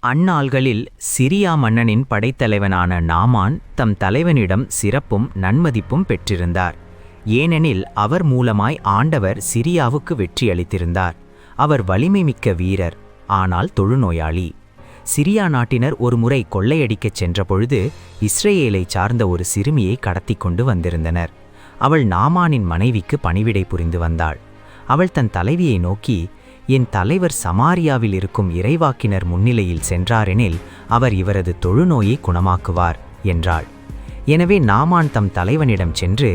அந்நாள்களில் Syria மன்னனின் படைத்தலைவனான நாமான் தம் தலைவனிடம் சிறப்பும் நன்மதிப்பும் பெற்றிருந்தார். ஏனெனில் அவர் மூலமாய் ஆண்டவர் சிரியாவுக்கு வெற்றியளித்திருந்தார். அவர் வலிமைமிக்க வீரர், ஆனால் தொழுநோயாளி. சிரியா நாட்டினர் ஒருமுறை கொள்ளையடிக்கச் சென்றபொழுது இஸ்ரேலை சார்ந்த ஒரு சிறுமியை கடத்தி கொண்டு வந்திருந்தனர். அவள் நாமானின் மனைவிக்கு பணிவிடை புரிந்து வந்தாள். அவள் தன் தலைவியை நோக்கி, என் தலைவர் சமாரியாவில் இருக்கும் இறைவாக்கினர் முன்னிலையில் சென்றாரெனில் அவர் இவரது தொழுநோயை குணமாக்குவார் என்றாள். எனவே நாமான் தம் தலைவனிடம் சென்று,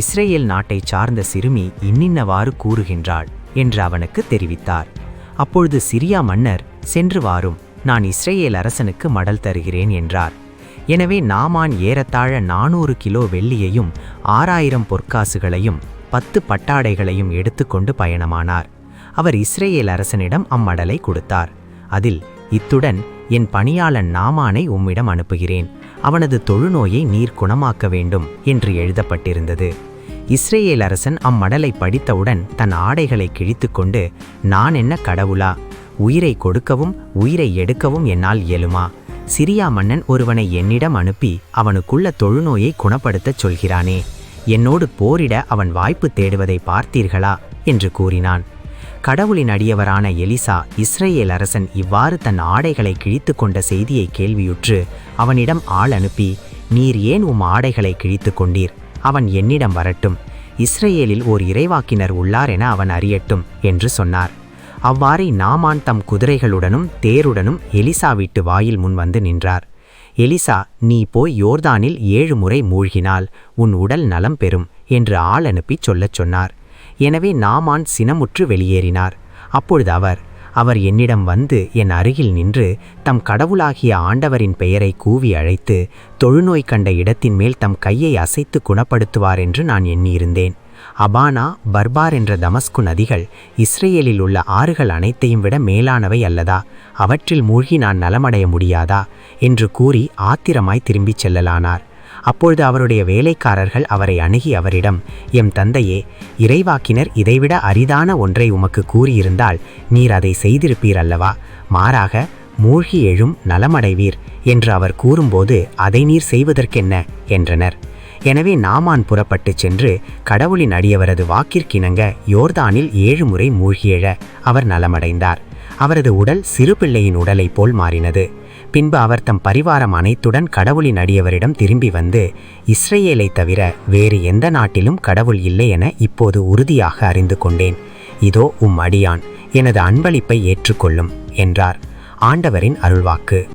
இஸ்ரேல் நாட்டைச் சார்ந்த சிறுமி இன்னின்னவாறு கூறுகின்றாள் என்று அவனுக்கு தெரிவித்தார். அப்பொழுது சிரியா மன்னர், சென்று வாரும், நான் இஸ்ரேல் அரசனுக்கு மடல் தருகிறேன் என்றார். எனவே நாமான் ஏறத்தாழ 400 கிலோ வெள்ளியையும் 6000 பொற்காசுகளையும் 10 பட்டாடைகளையும் எடுத்துக்கொண்டு பயணமானார். அவர் இஸ்ரேல் அரசனிடம் அம்மடலை கொடுத்தார். அதில், இத்துடன் என் பணியாளன் நாமானை உம்மிடம் அனுப்புகிறேன், அவனது தொழுநோயை நீர் குணமாக்க வேண்டும் என்று எழுதப்பட்டிருந்தது. இஸ்ரேல் அரசன் அம்மடலை படித்தவுடன் தன் ஆடைகளை கிழித்துக்கொண்டு, நான் என்ன கடவுளா? உயிரை கொடுக்கவும் உயிரை எடுக்கவும் என்னால் இயலுமா? சிரியா மன்னன் ஒருவனை என்னிடம் அனுப்பி அவனுக்குள்ள தொழுநோயை குணப்படுத்தச் சொல்கிறானே, என்னோடு போரிட அவன் வாய்ப்பு தேடுவதை பார்த்தீர்களா என்று கூறினான். கடவுளின் அடியவரான எலிசா இஸ்ரேல் அரசன் இவ்வாறு தன் ஆடைகளை கிழித்து கொண்ட செய்தியை கேள்வியுற்று அவனிடம் ஆள் அனுப்பி, நீர் ஏன் உம் ஆடைகளை கிழித்து கொண்டீர்? அவன் என்னிடம் வரட்டும், இஸ்ரேலில் ஓர் இறைவாக்கினர் உள்ளார் என அவன் அறியட்டும் என்று சொன்னார். அவ்வாறே நாமான் தம் குதிரைகளுடனும் தேருடனும் எலிசா வீட்டு வாயில் முன் வந்து நின்றார். எலிசா, நீ போய் யோர்தானில் 7 முறை மூழ்கினால் உன் உடல் நலம் பெறும் என்று ஆள் அனுப்பி சொல்லச் சொன்னார். எனவே நாமான் சினமுற்று வெளியேறினார். அப்பொழுது அவர் என்னிடம் வந்து என் அருகில் நின்று தம் கடவுளாகிய ஆண்டவரின் பெயரை கூவி அழைத்து தொழுநோய் கண்ட இடத்தின் மேல் தம் கையை அசைத்து குணப்படுத்துவார் என்று நான் எண்ணியிருந்தேன். அபானா, பர்பார் என்ற தமஸ்கு நதிகள் இஸ்ரேலில் உள்ள ஆறுகள் அனைத்தையும் விட மேலானவை அல்லதா? அவற்றில் மூழ்கி நான் நலமடைய முடியாதா என்று கூறி ஆத்திரமாய் திரும்பிச் செல்லலானார். அப்பொழுது அவருடைய வேலைக்காரர்கள் அவரை அணுகி அவரிடம், எம் தந்தையே, இறைவாக்கினர் இதைவிட அரிதான ஒன்றை உமக்கு கூறியிருந்தால் நீர் அதை செய்திருப்பீர் அல்லவா? மாறாக மூழ்கி எழும் நலமடைவீர் என்று அவர் கூறும்போது அதை நீர் செய்வதற்கென்ன என்றனர். எனவே நாமான் புறப்பட்டு சென்று கடவுளின் அடியவரது வாக்கிற்கிணங்க யோர்தானில் 7 முறை மூழ்கியெழ அவர் நலமடைந்தார். அவரது உடல் சிறு பிள்ளையின் உடலைப் போல் மாறினது. பின்பு அவர் தம் பரிவாரம் அனைத்துடன் கடவுளின் அடியவரிடம் திரும்பி வந்து, இஸ்ரேலை தவிர வேறு எந்த நாட்டிலும் கடவுள் இல்லை என இப்போது உறுதியாக அறிந்து கொண்டேன். இதோ உம் அடியான், எனது அன்பளிப்பை ஏற்றுக்கொள்ளும் என்றார். ஆண்டவரின் அருள்வாக்கு.